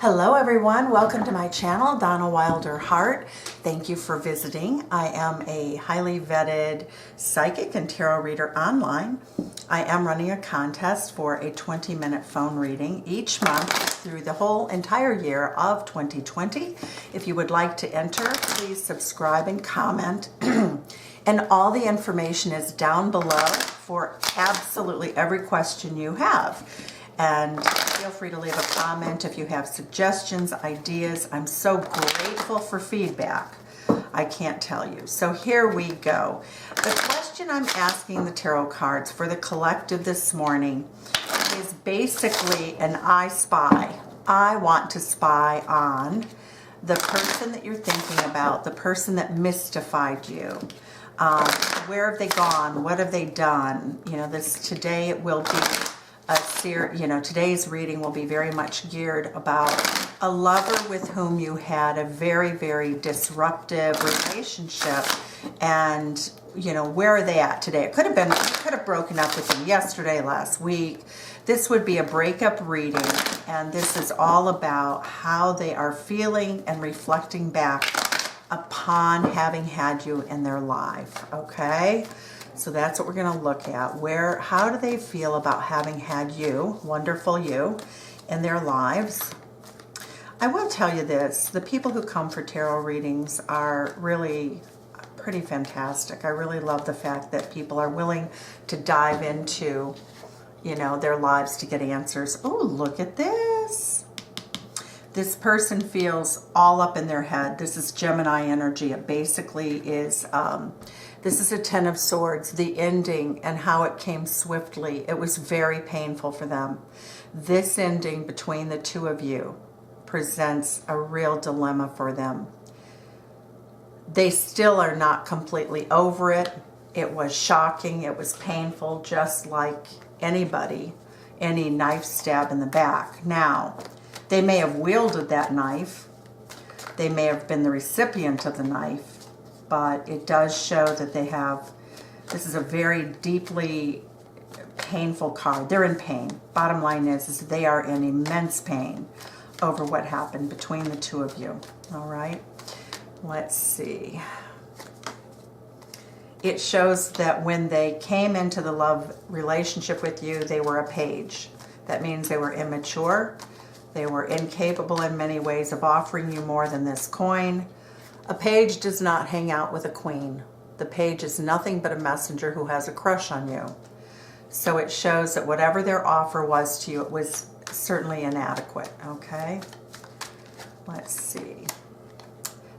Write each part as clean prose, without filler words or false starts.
Hello everyone, welcome to my channel, Donna Wilder-Hart. Thank you for visiting. I am a highly vetted psychic and tarot reader online. I am running a contest for a 20-minute phone reading each month through the whole entire year of 2020. If you would like to enter, please subscribe and comment. And all the information is down below for absolutely every question you have. And feel free to leave a comment if you have suggestions, ideas. I'm so grateful for feedback. I can't tell you. So here we go. The question I'm asking the tarot cards for the collective this morning is basically an I spy. I want to spy on the person that you're thinking about, the person that mystified you. Where have they gone? What have they done? You know, today it will be today's reading will be very much geared about a lover with whom you had a very, very disruptive relationship, and where are they at today? It could have been, you could have broken up with them yesterday, last week. This would be a breakup reading, and this is all about how they are feeling and reflecting back upon having had you in their life, okay? So that's what we're going to look at. How do they feel about having had you, wonderful you, in their lives? I will tell you this, the people who come for tarot readings are really pretty fantastic. I really love the fact that people are willing to dive into, their lives to get answers. Oh, look at this. This person feels all up in their head. This is Gemini energy. It basically is, this is a Ten of Swords, the ending and how it came swiftly. It was very painful for them. This ending between the two of you presents a real dilemma for them. They still are not completely over it. It was shocking. It was painful, just like anybody, any knife stab in the back. Now, they may have wielded that knife. They may have been the recipient of the knife. But it does show that they have, this is a very deeply painful card. They're in pain. Bottom line is they are in immense pain over what happened between the two of you. All right, let's see. It shows that when they came into the love relationship with you, they were a page. That means they were immature. They were incapable in many ways of offering you more than this coin. A page does not hang out with a queen. The page is nothing but a messenger who has a crush on you. So it shows that whatever their offer was to you, it was certainly inadequate, okay? Let's see.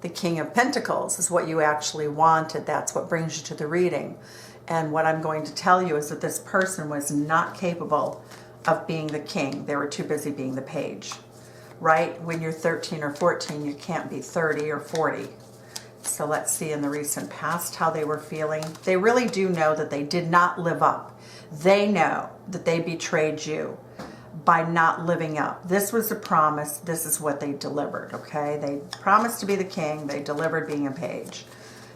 The King of Pentacles is what you actually wanted. That's what brings you to the reading. And what I'm going to tell you is that this person was not capable of being the king. They were too busy being the page. Right? When you're 13 or 14, you can't be 30 or 40. So let's see in the recent past how they were feeling. They really do know that they did not live up. They know that they betrayed you by not living up. This was a promise. This is what they delivered, okay? They promised to be the king. They delivered being a page.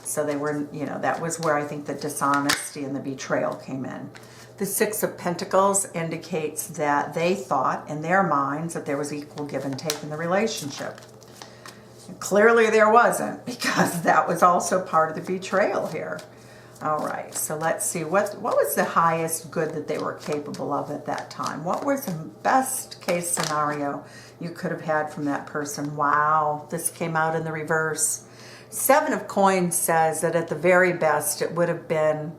So they were, that was where I think the dishonesty and the betrayal came in. The Six of Pentacles indicates that they thought in their minds that there was equal give and take in the relationship. And clearly there wasn't, because that was also part of the betrayal here. All right, so let's see. What was the highest good that they were capable of at that time? What was the best case scenario you could have had from that person? Wow, this came out in the reverse. Seven of Coins says that at the very best it would have been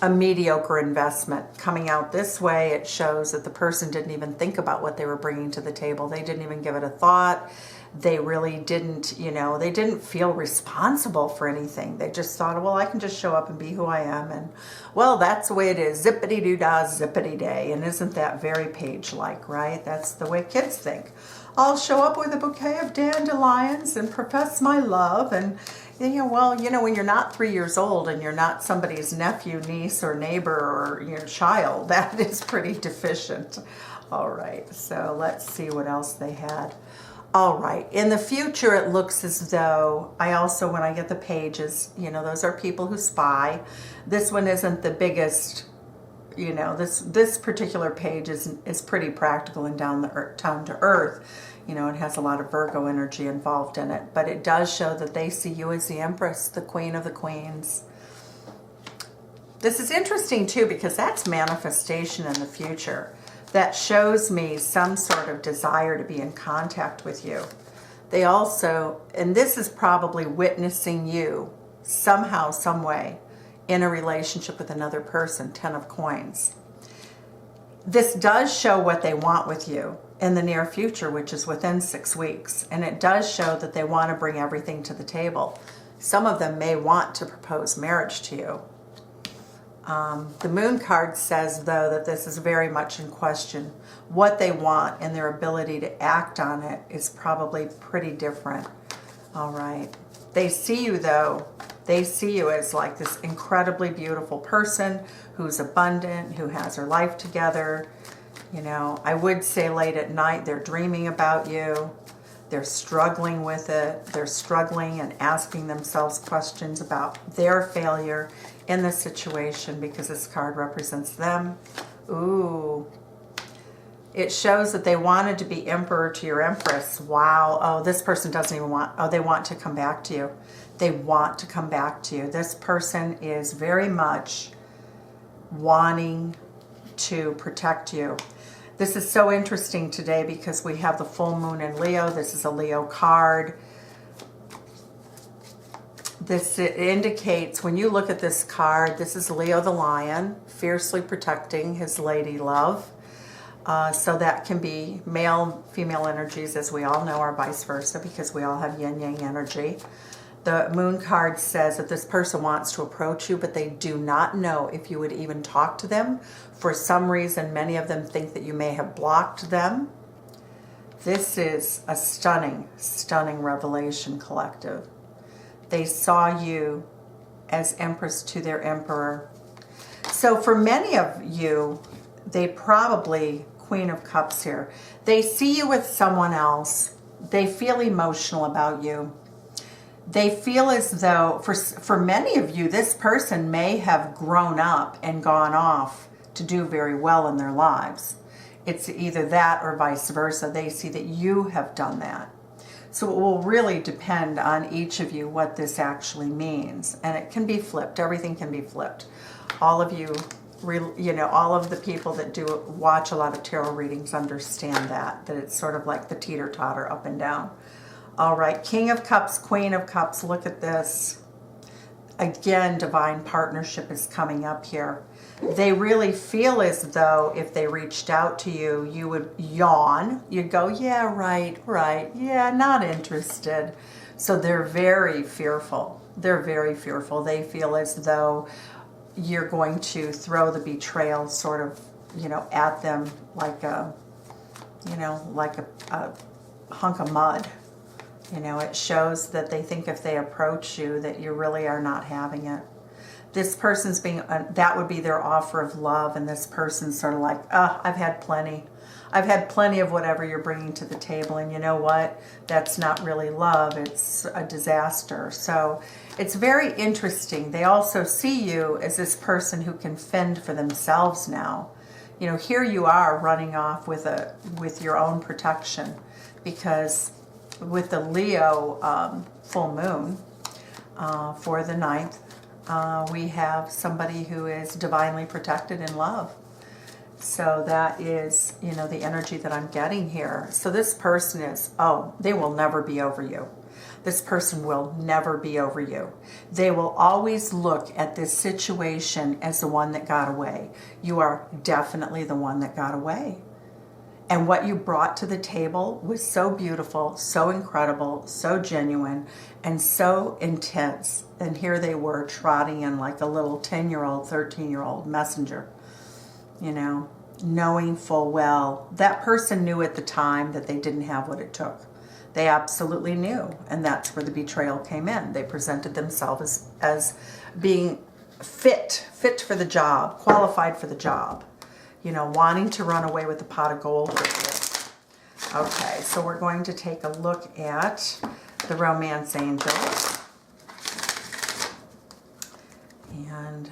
a mediocre investment. Coming out this way, it shows that the person didn't even think about what they were bringing to the table. They didn't even give it a thought. They really didn't, they didn't feel responsible for anything. They just thought, well, I can just show up and be who I am. And, well, that's the way it is. Zippity-doo-dah, zippity-day. And isn't that very page-like, right? That's the way kids think. I'll show up with a bouquet of dandelions and profess my love. And, when you're not 3 years old and you're not somebody's nephew, niece, or neighbor, or your child, that is pretty deficient. All right, so let's see what else they had. All right, in the future, it looks as though, when I get the pages, those are people who spy. This one isn't the biggest you know, this particular page is pretty practical and down to earth. You know, it has a lot of Virgo energy involved in it, but it does show that they see you as the Empress, the Queen of the Queens. This is interesting too, because that's manifestation in the future. That shows me some sort of desire to be in contact with you. They also, and this is probably witnessing you somehow, some way, in a relationship with another person, 10 of Coins. This does show what they want with you in the near future, which is within 6 weeks. And it does show that they want to bring everything to the table. Some of them may want to propose marriage to you. The Moon card says, though, that this is very much in question. What they want and their ability to act on it is probably pretty different. All right. They see you, though. They see you as like this incredibly beautiful person who's abundant, who has her life together. You know, I would say late at night they're dreaming about you. They're struggling with it. They're struggling and asking themselves questions about their failure in the situation, because this card represents them. Ooh. It shows that they wanted to be emperor to your empress. Wow. Oh, this person doesn't even want, oh, they want to come back to you. They want to come back to you. This person is very much wanting to protect you. This is so interesting today because we have the full moon in Leo. This is a Leo card. This indicates, when you look at this card, this is Leo the lion, fiercely protecting his lady love. So that can be male, female energies, as we all know, or vice versa, because we all have yin-yang energy. The moon card says that this person wants to approach you, but they do not know if you would even talk to them. For some reason, many of them think that you may have blocked them. This is a stunning, stunning revelation, collective. They saw you as empress to their emperor. So for many of you, they probably, Queen of Cups here, they see you with someone else. They feel emotional about you. They feel as though, for many of you, this person may have grown up and gone off to do very well in their lives. It's either that or vice versa. They see that you have done that. So it will really depend on each of you what this actually means. And it can be flipped. Everything can be flipped. All of you, you know, all of the people that do watch a lot of tarot readings understand that it's sort of like the teeter-totter, up and down. All right, King of Cups, Queen of Cups, look at this. Again, divine partnership is coming up here. They really feel as though if they reached out to you, you would yawn. You'd go, yeah, right, yeah, not interested. So they're very fearful. They're very fearful. They feel as though you're going to throw the betrayal sort of, you know, at them like a, you know, like a hunk of mud. You know, it shows that they think if they approach you that you really are not having it. This person's being, that would be their offer of love, and this person's sort of like, oh, I've had plenty. I've had plenty of whatever you're bringing to the table, and you know what? That's not really love. It's a disaster. So it's very interesting. They also see you as this person who can fend for themselves now. You know, here you are running off with your own protection, because with the Leo full moon for the 9th, we have somebody who is divinely protected in love. So that is, you know, the energy that I'm getting here. So this person is, oh, they will never be over you. This person will never be over you. They will always look at this situation as the one that got away. You are definitely the one that got away. And what you brought to the table was so beautiful, so incredible, so genuine, and so intense. And here they were trotting in like a little 10-year-old, 13-year-old messenger, you know, knowing full well. That person knew at the time that they didn't have what it took. They absolutely knew, and that's where the betrayal came in. They presented themselves as being fit for the job, qualified for the job. You know, wanting to run away with a pot of gold with you. Okay, so we're going to take a look at the romance angels. And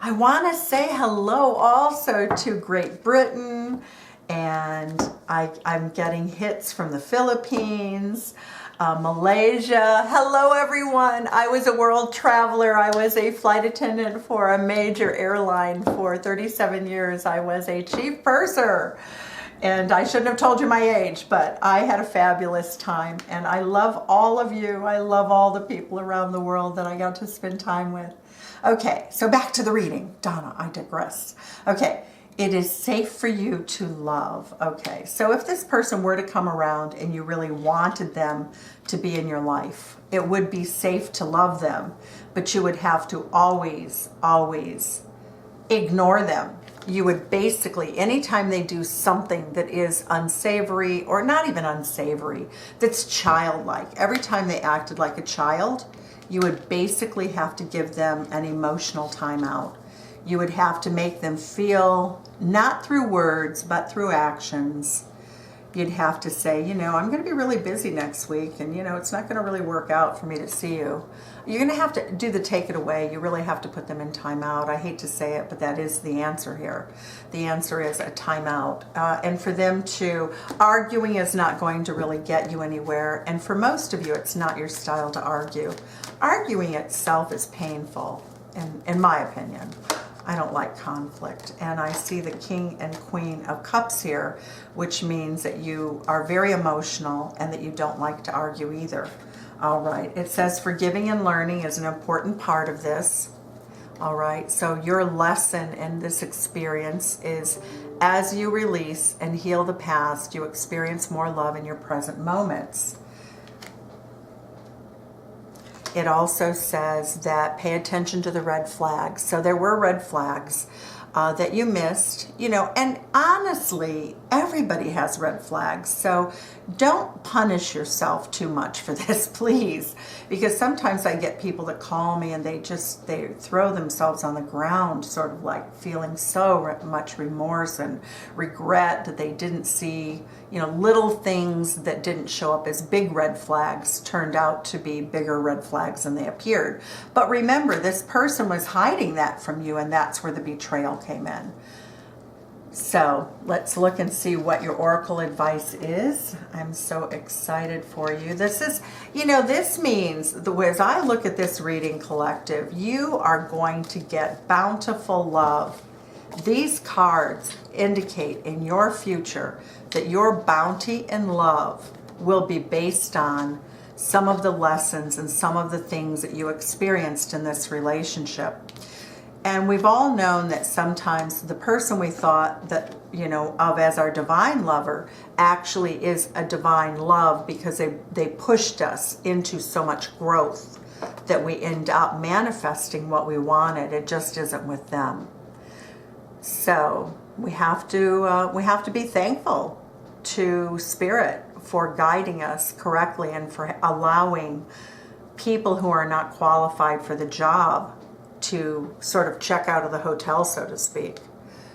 I want to say hello also to Great Britain, and I'm getting hits from the Philippines, Malaysia. Hello everyone. I was a world traveler. I was a flight attendant for a major airline for 37 years. I was a chief purser. And I shouldn't have told you my age, but I had a fabulous time. And I love all of you. I love all the people around the world that I got to spend time with. Okay, so back to the reading. Donna, I digress. Okay, it is safe for you to love. Okay, so if this person were to come around and you really wanted them to be in your life, it would be safe to love them, but you would have to always, always ignore them. You would basically, anytime they do something that is unsavory, or not even unsavory, that's childlike, every time they acted like a child, you would basically have to give them an emotional timeout. You would have to make them feel, not through words, but through actions. You'd have to say, you know, I'm going to be really busy next week, and, you know, it's not going to really work out for me to see you. You're going to have to do the take it away. You really have to put them in timeout. I hate to say it, but that is the answer here. The answer is a timeout. And for them to, arguing is not going to really get you anywhere. And for most of you, it's not your style to argue. Arguing itself is painful, in my opinion. I don't like conflict. And I see the King and Queen of Cups here, which means that you are very emotional and that you don't like to argue either. All right, it says forgiving and learning is an important part of this. All right, so your lesson in this experience is as you release and heal the past, you experience more love in your present moments. It also says that pay attention to the red flags. So there were red flags that you missed, you know, and honestly, everybody has red flags. So don't punish yourself too much for this, please, because sometimes I get people that call me and they throw themselves on the ground, sort of like feeling so much remorse and regret that they didn't see, you know, little things that didn't show up as big red flags turned out to be bigger red flags than they appeared. But remember, this person was hiding that from you, and that's where the betrayal came in. So let's look and see what your oracle advice is. I'm so excited for you. This is, you know, this means, as I look at this reading collective, you are going to get bountiful love. These cards indicate in your future that your bounty and love will be based on some of the lessons and some of the things that you experienced in this relationship. And we've all known that sometimes the person we thought that, you know, of as our divine lover actually is a divine love because they pushed us into so much growth that we end up manifesting what we wanted. It just isn't with them. So we have to be thankful to Spirit for guiding us correctly and for allowing people who are not qualified for the job to sort of check out of the hotel, so to speak.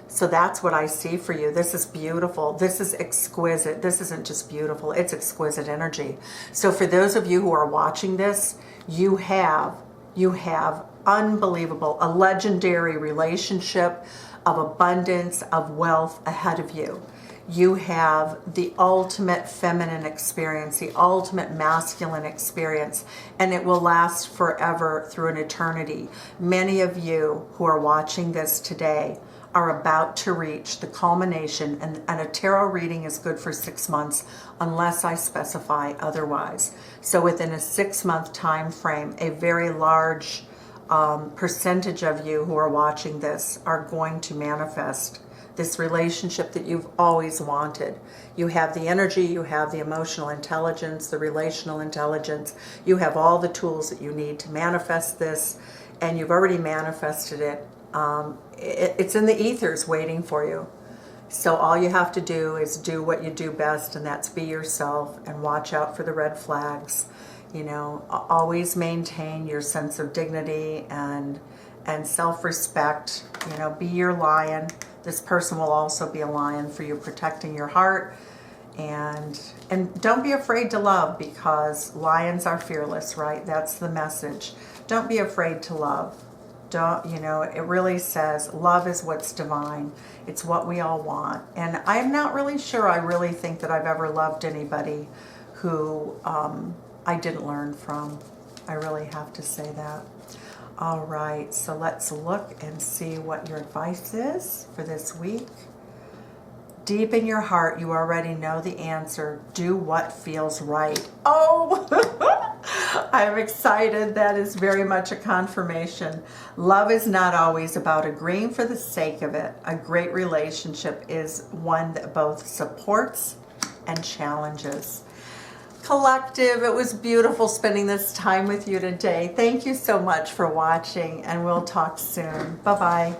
So that's what I see for you. This is beautiful. This is exquisite. This isn't just beautiful, it's exquisite energy. So for those of you who are watching this, you have unbelievable, a legendary relationship of abundance, of wealth ahead of you. You have the ultimate feminine experience, the ultimate masculine experience, and it will last forever through an eternity. Many of you who are watching this today are about to reach the culmination, and a tarot reading is good for 6 months unless I specify otherwise. So within a 6-month time frame, a very large percentage of you who are watching this are going to manifest this relationship that you've always wanted. You have the energy, you have the emotional intelligence, the relational intelligence, you have all the tools that you need to manifest this, and you've already manifested it. It's in the ethers waiting for you. So all you have to do is do what you do best, and that's be yourself and watch out for the red flags. You know, always maintain your sense of dignity and self-respect. You know, be your lion. This person will also be a lion for you, protecting your heart. And don't be afraid to love, because lions are fearless, right? That's the message. Don't be afraid to love. Don't, you know, it really says love is what's divine. It's what we all want. And I'm not really sure I really think that I've ever loved anybody who I didn't learn from. I really have to say that. All right, so let's look and see what your advice is for this week. Deep in your heart, you already know the answer. Do what feels right. Oh, I'm excited. That is very much a confirmation. Love is not always about agreeing for the sake of it. A great relationship is one that both supports and challenges. Collective, it was beautiful spending this time with you today. Thank you so much for watching, and we'll talk soon. Bye-bye.